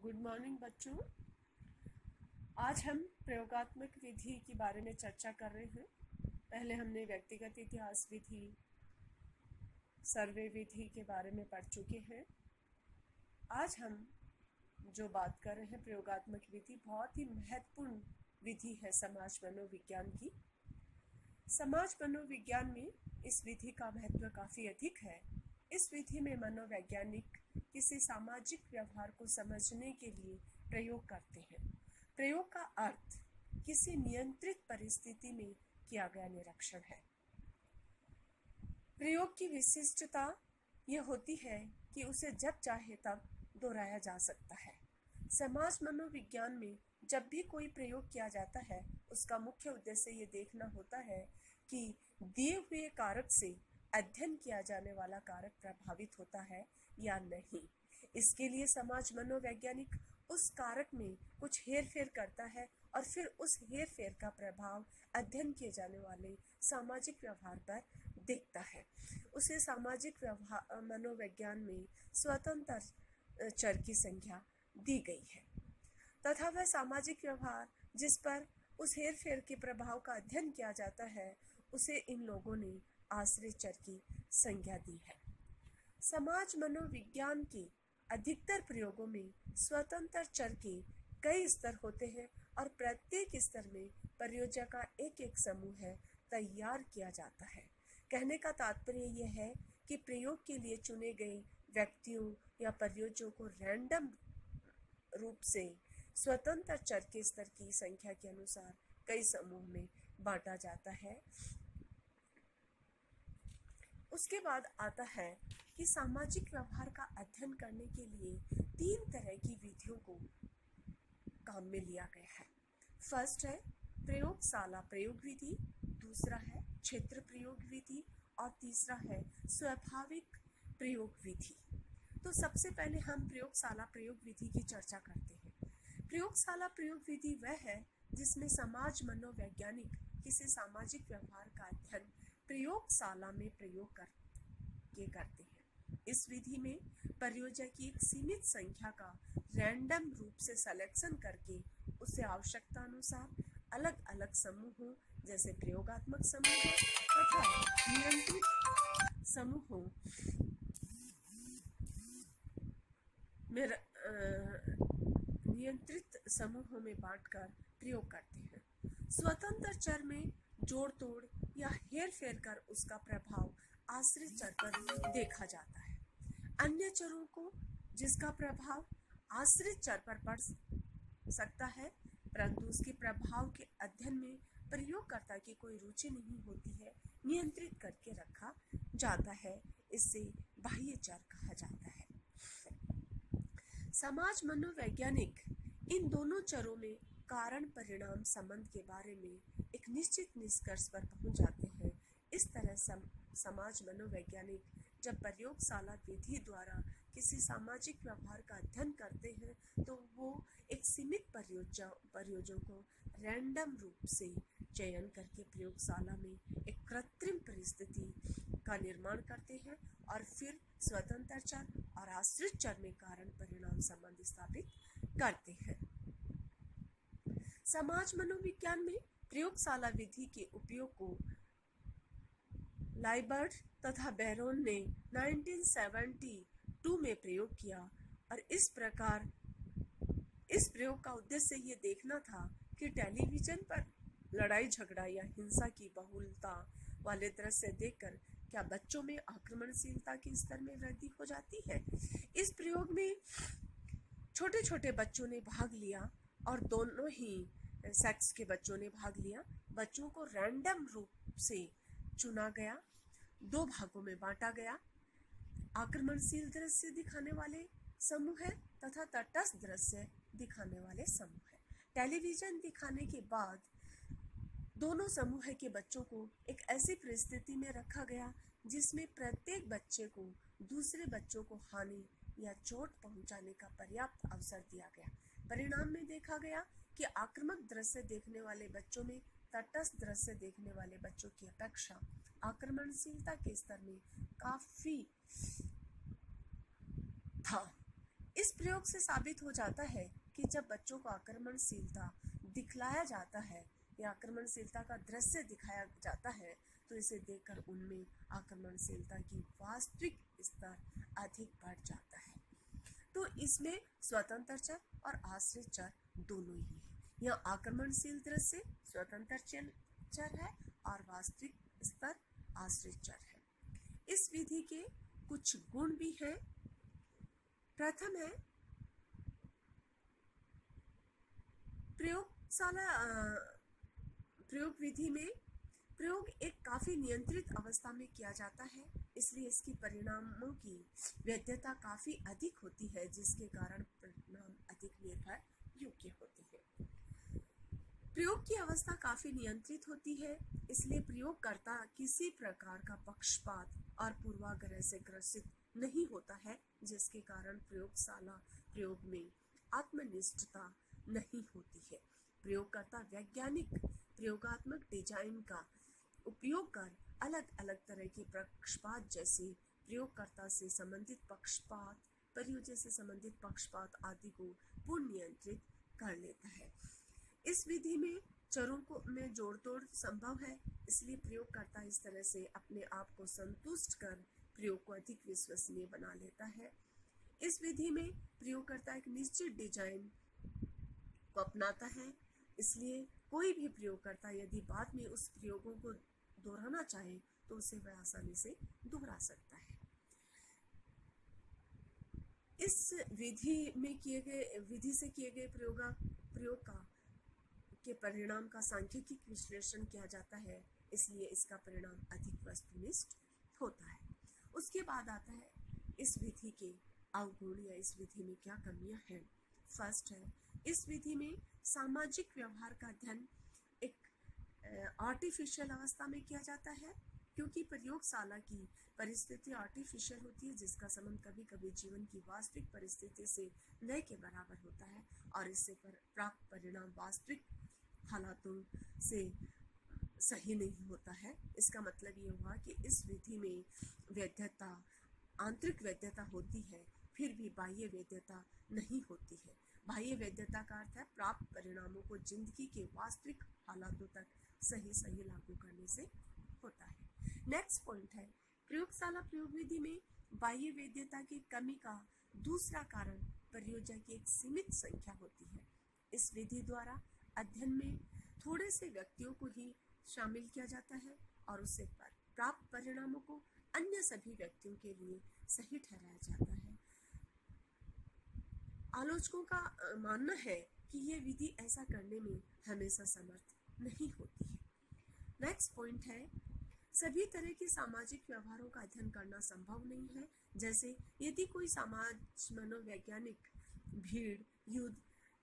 Good morning बच्चों। आज हम प्रयोगात्मक विधि के बारे में चर्चा कर रहे हैं। पहले हमने व्यक्तिगत इतिहास विधि, सर्वे विधि के बारे में पढ़ चुके हैं। आज हम जो बात कर रहे हैं प्रयोगात्मक विधि बहुत ही महत्वपूर्ण विधि है समाज मनोविज्ञान की। समाज मनोविज्ञान में इस विधि का महत्व काफ़ी अधिक है। इस विधि में मनोवैज्ञानिक किसी सामाजिक व्यवहार को समझने के लिए प्रयोग करते हैं। प्रयोग का अर्थ किसी नियंत्रित परिस्थिति में किया गया निरीक्षण है। प्रयोग की विशिष्टता यह होती है कि उसे जब चाहे तब दोहराया जा सकता है। समाज मनोविज्ञान में जब भी कोई प्रयोग किया जाता है, उसका मुख्य उद्देश्य ये देखना होता है कि दिए हुए कारक से अध्ययन किया जाने वाला कारक प्रभावित होता है या नहीं। इसके लिए समाज मनोवैज्ञानिक उस कारक में कुछ हेरफेर करता है और फिर उस हेरफेर का प्रभाव अध्ययन किए जाने वाले सामाजिक व्यवहार पर दिखता है। उसे सामाजिक व्यवहार मनोविज्ञान में स्वतंत्र चर की संख्या दी गई है तथा वह सामाजिक व्यवहार जिस पर उस हेरफेर के प्रभाव का अध्ययन किया जाता है, उसे इन लोगों ने आश्रित चर की संज्ञा दी है। समाज मनोविज्ञान के अधिकतर प्रयोगों में स्वतंत्र चर के कई स्तर होते हैं और प्रत्येक स्तर में परियोजना का एक एक समूह तैयार किया जाता है। कहने का तात्पर्य यह है कि प्रयोग के लिए चुने गए व्यक्तियों या परियोजों को रैंडम रूप से स्वतंत्र चर के स्तर की संख्या के अनुसार कई समूह में बांटा जाता है। उसके बाद आता है कि सामाजिक व्यवहार का अध्ययन करने के लिए 3 तरह की विधियों को काम में लिया गया है। फर्स्ट है प्रयोगशाला प्रयोग विधि, दूसरा है क्षेत्र प्रयोग विधि और तीसरा है स्वाभाविक प्रयोग विधि। तो सबसे पहले हम प्रयोगशाला प्रयोग विधि की चर्चा करते हैं। प्रयोगशाला प्रयोग विधि वह है जिसमें समाज मनोवैज्ञानिक किसी सामाजिक व्यवहार का अध्ययन प्रयोगशाला में प्रयोग करते हैं। इस विधि में परियोजना की एक सीमित संख्या का रैंडम रूप से सिलेक्शन करके उसे आवश्यकता अनुसार अलग अलग समूहों जैसे प्रयोगात्मक समूहों तथा नियंत्रित समूहों में बांटकर प्रयोग करते हैं। स्वतंत्र चर में जोड़ तोड़ या हेर फेर कर उसका प्रभाव आश्रित चर पर देखा जाता है। अन्य चरों को जिसका प्रभाव आश्रित चर पर पड़ सकता है परंतु उसके प्रभाव के अध्ययन में प्रयोगकर्ता की कोई रुचि नहीं होती है, नियंत्रित करके रखा जाता है। इसे बाह्य चर कहा जाता है। समाज मनोवैज्ञानिक इन दोनों चरों में कारण परिणाम संबंध के बारे में एक निश्चित निष्कर्ष पर पहुंच जाते हैं। इस तरह समाज मनोवैज्ञानिक जब प्रयोगशाला विधि द्वारा किसी सामाजिक व्यवहार का अध्ययन करते हैं तो वो एक सीमित परियोजों को रैंडम रूप से चयन करके प्रयोगशाला में एक कृत्रिम परिस्थिति का निर्माण करते हैं और फिर स्वतंत्र चर और आश्रित चर में कारण परिणाम संबंध स्थापित करते हैं। समाज मनोविज्ञान में प्रयोगशाला विधि के उपयोग को लाइबर्ट तथा बैरोन ने 1972 में प्रयोग किया और इस प्रयोग का उद्देश्य ये देखना था कि टेलीविजन पर लड़ाई झगड़ा या हिंसा की बहुलता वाले दृश्य देखकर क्या बच्चों में आक्रमणशीलता के स्तर में वृद्धि हो जाती है। इस प्रयोग में छोटे छोटे बच्चों ने भाग लिया और दोनों ही सेक्स के बच्चों ने भाग लिया। बच्चों को रैंडम रूप से चुना गया, 2 भागों में बांटा गया। आक्रमणशील दृश्य दिखाने वाले समूह है तथा तटस्थ दृश्य दिखाने वाले समूह है। टेलीविजन दिखाने के बाद दोनों समूह के बच्चों को एक ऐसी परिस्थिति में रखा गया जिसमें प्रत्येक बच्चे को दूसरे बच्चों को हानि या चोट पहुंचाने का पर्याप्त अवसर दिया गया। परिणाम में देखा गया कि आक्रामक दृश्य देखने वाले बच्चों में तटस्थ दृश्य देखने वाले बच्चों की अपेक्षा आक्रमणशीलता के स्तर में काफी था। इस प्रयोग से साबित हो जाता है कि जब बच्चों को आक्रमणशीलता दिखलाया जाता है या आक्रमणशीलता का दृश्य दिखाया जाता है तो इसे देखकर उनमें आक्रमणशीलता की वास्तविक स्तर अधिक बढ़ जाता है। तो इसमें स्वतंत्र चर और आश्रित चर दोनों ही है। यह आक्रमणशील दृश्य स्वतंत्र चर है और वास्तविक स्तर आश्रित चर है। इस विधि के कुछ गुण भी हैं। प्रथम है प्रयोग विधि में प्रयोग एक काफी नियंत्रित अवस्था में किया जाता है, इसलिए इसकी परिणामों की वैधता काफी अधिक होती है, जिसके कारण परिणाम अधिक निर्भर योग्य होते हैं। प्रयोग की अवस्था काफी नियंत्रित होती है, इसलिए प्रयोगकर्ता किसी प्रकार का पक्षपात और पूर्वाग्रह से ग्रसित नहीं होता है, जिसके कारण प्रयोगशाला प्रयोग में आत्मनिष्ठता नहीं होती है। प्रयोगकर्ता वैज्ञानिक प्रयोगात्मक डिजाइन का उपयोग कर अलग अलग तरह के पक्षपात जैसे प्रयोगकर्ता से संबंधित पक्षपात, परियोजना से संबंधित पक्षपात आदि को पूर्ण नियंत्रित कर लेता है। इस विधि में चरों को में जोड़ तोड़ संभव है, इसलिए प्रयोगकर्ता इस तरह से अपने आप को संतुष्ट कर प्रयोग को अधिक विश्वसनीय बना लेता है। इस विधि में प्रयोगकर्ता एक निश्चित डिजाइन को अपनाता है, इसलिए कोई भी प्रयोगकर्ता यदि बाद में उस प्रयोगों को दोहराना चाहे तो उसे वह आसानी से दोहरा सकता है। इस विधि से किए गए प्रयोग के परिणाम का सांख्यिकी विश्लेषण किया जाता है, इसलिए इसका परिणाम अधिक वस्तुनिष्ठ होता है। उसके बाद आता है इस विधि के अवगुण या इस विधि में क्या कमियां हैं। फर्स्ट है, इस विधि में सामाजिक व्यवहार का अध्ययन एक आर्टिफिशियल अवस्था में किया जाता है, क्योंकि प्रयोगशाला की परिस्थिति आर्टिफिशियल होती है, जिसका संबंध कभी कभी जीवन की वास्तविक परिस्थिति से न के बराबर होता है और इससे प्राप्त परिणाम वास्तविक हालातों से सही नहीं होता है। इसका मतलब ये हुआ कि इस विधि में वैधता, आंतरिक वैधता होती है, फिर भी बाह्य वैधता नहीं होती है। बाह्य वैधता का अर्थ है प्राप्त परिणामों को जिंदगी के वास्तविक हालातों तक सही लागू करने से होता है। नेक्स्ट पॉइंट है, प्रयोगशाला प्रयोग विधि में बाह्य वैधता की कमी का दूसरा कारण परियोजना की एक सीमित संख्या होती है। इस विधि द्वारा अध्ययन में थोड़े से व्यक्तियों को ही शामिल किया जाता है और उससे प्राप्त परिणामों को अन्य सभी व्यक्तियों के लिए सही ठहराया जाता है। आलोचकों का मानना है कि यह विधि ऐसा करने में हमेशा समर्थ नहीं होती है। नेक्स्ट पॉइंट है, सभी तरह के सामाजिक व्यवहारों का अध्ययन करना संभव नहीं है। जैसे यदि कोई समाज मनोवैज्ञानिक भीड़, युद्ध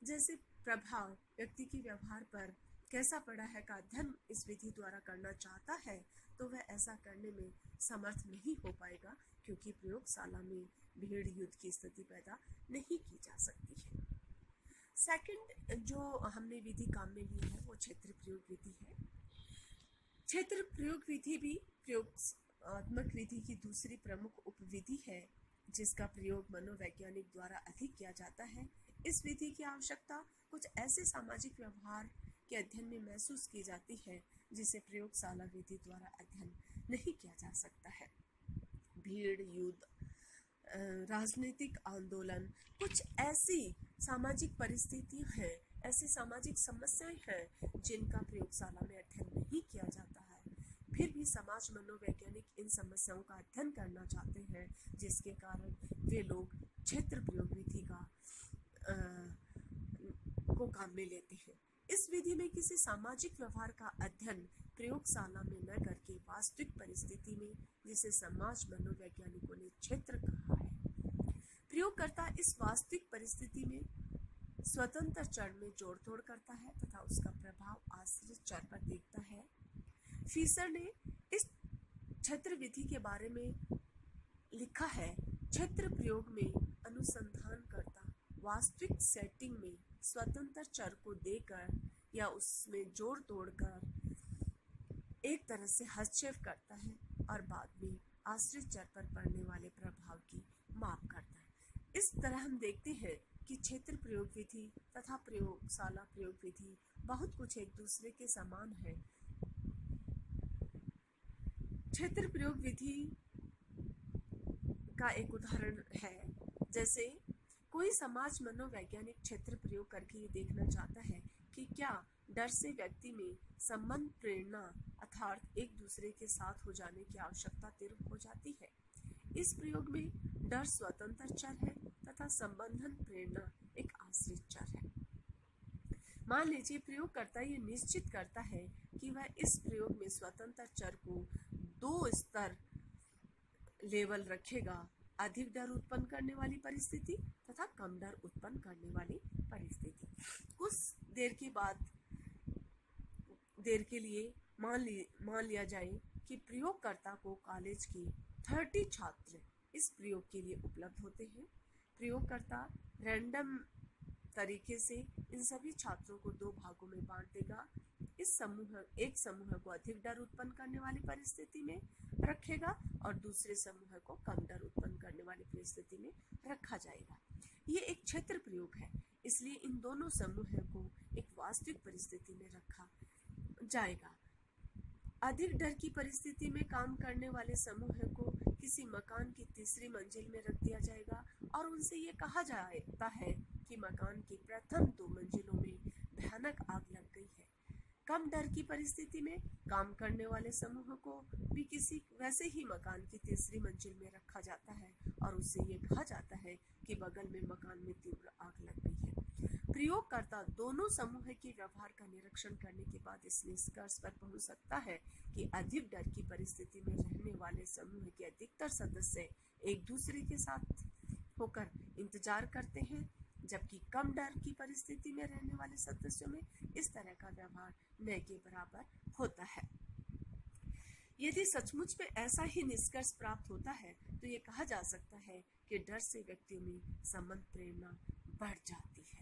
जैसे प्रभाव व्यक्ति के व्यवहार पर कैसा पड़ा है का अध्ययन इस विधि द्वारा करना चाहता है तो वह ऐसा करने में समर्थ नहीं हो पाएगा, क्योंकि प्रयोगशाला में भीड़ युद्ध की स्थिति पैदा नहीं की जा सकती है। सेकंड जो हमने विधि काम में ली है वो क्षेत्र प्रयोग विधि है। क्षेत्र प्रयोग विधि भी प्रयोगात्मक विधि की दूसरी प्रमुख उपविधि है, जिसका प्रयोग मनोवैज्ञानिक द्वारा अधिक किया जाता है। इस विधि की आवश्यकता कुछ ऐसे सामाजिक व्यवहार के अध्ययन में महसूस की जाती है जिसे प्रयोगशाला विधि द्वारा अध्ययन नहीं किया जा सकता है। भीड़, युद्ध, राजनीतिक आंदोलन, कुछ ऐसी सामाजिक परिस्थितियां हैं, ऐसी सामाजिक समस्याएं हैं जिनका प्रयोगशाला में अध्ययन नहीं किया जाता है। फिर भी समाज मनोवैज्ञानिक इन समस्याओं का अध्ययन करना चाहते हैं, जिसके कारण वे लोग क्षेत्र प्रयोग विधि को काम में लेते हैं। इस विधि में किसी सामाजिक व्यवहार का अध्ययन प्रयोगशाला में न करके वास्तविक परिस्थिति में, जिसे समाज मनोवैज्ञानिकों ने क्षेत्र कहा है, प्रयोगकर्ता इस वास्तविक परिस्थिति में स्वतंत्र चर में जोड़ तोड़ करता है तथा उसका प्रभाव आश्रित चर पर देखता है। फीसर ने इस क्षेत्र विधि के बारे में लिखा है, क्षेत्र प्रयोग में अनुसंधानकर्ता वास्तविक सेटिंग में स्वतंत्र चर को देकर या उसमें जोड़ तोड़ कर एक तरह से हस्तक्षेप करता है और बाद में आश्रित चर पर पड़ने वाले प्रभाव की माप करता है। इस तरह हम देखते हैं कि क्षेत्र प्रयोग विधि तथा प्रयोगशाला प्रयोग विधि बहुत कुछ एक दूसरे के समान है। क्षेत्र प्रयोग विधि का एक उदाहरण है, जैसे कोई समाज मनोवैज्ञानिक क्षेत्र प्रयोग करके ये देखना चाहता है कि क्या डर से व्यक्ति में संबंध प्रेरणा अर्थात एक दूसरे के साथ हो जाने की आवश्यकता तीव्र हो जाती है। इस प्रयोग में डर स्वतंत्र चर है तथा संबंधन प्रेरणा एक आश्रित चर है। मान लीजिए प्रयोगकर्ता ये निश्चित करता है कि वह इस प्रयोग में स्वतंत्र चर को 2 स्तर लेवल रखेगा, अधिक डर उत्पन्न करने वाली परिस्थिति तथा कम डर उत्पन्न करने वाली परिस्थिति। कुछ देर के लिए मान लिया जाए कि प्रयोगकर्ता को कॉलेज के 30 छात्र इस प्रयोग के लिए उपलब्ध होते हैं। प्रयोगकर्ता रैंडम तरीके से इन सभी छात्रों को 2 भागों में बांट देगा। एक समूह को अधिक डर उत्पन्न करने वाली परिस्थिति में रखेगा और दूसरे समूह को कम डर उत्पन्न करने वाली परिस्थिति में रखा जाएगा। ये एक क्षेत्र प्रयोग है, इसलिए इन दोनों समूहों को एक वास्तविक परिस्थिति में रखा जाएगा। अधिक डर की परिस्थिति में काम करने वाले समूह को किसी मकान की 3री मंजिल में रख दिया जाएगा और उनसे ये कहा जाता है कि मकान की प्रथम 2 मंजिलों में भयानक आग लग गई है। कम डर की परिस्थिति में काम करने वाले समूह को भी किसी वैसे ही मकान की 3री मंजिल में रखा जाता है और उससे ये कहा जाता है कि बगल में मकान में तीव्र आग लग गई है। प्रयोगकर्ता दोनों समूह के व्यवहार का निरीक्षण करने के बाद इस निष्कर्ष पर पहुंच सकता है कि अधिक डर की परिस्थिति में रहने वाले समूह के अधिकतर सदस्य एक दूसरे के साथ होकर इंतजार करते हैं, जबकि कम डर की परिस्थिति में रहने वाले सदस्यों में इस तरह का व्यवहार न के बराबर होता है। यदि सचमुच में ऐसा ही निष्कर्ष प्राप्त होता है तो ये कहा जा सकता है कि डर से व्यक्तियों में संबंध प्रेरणा बढ़ जाती है।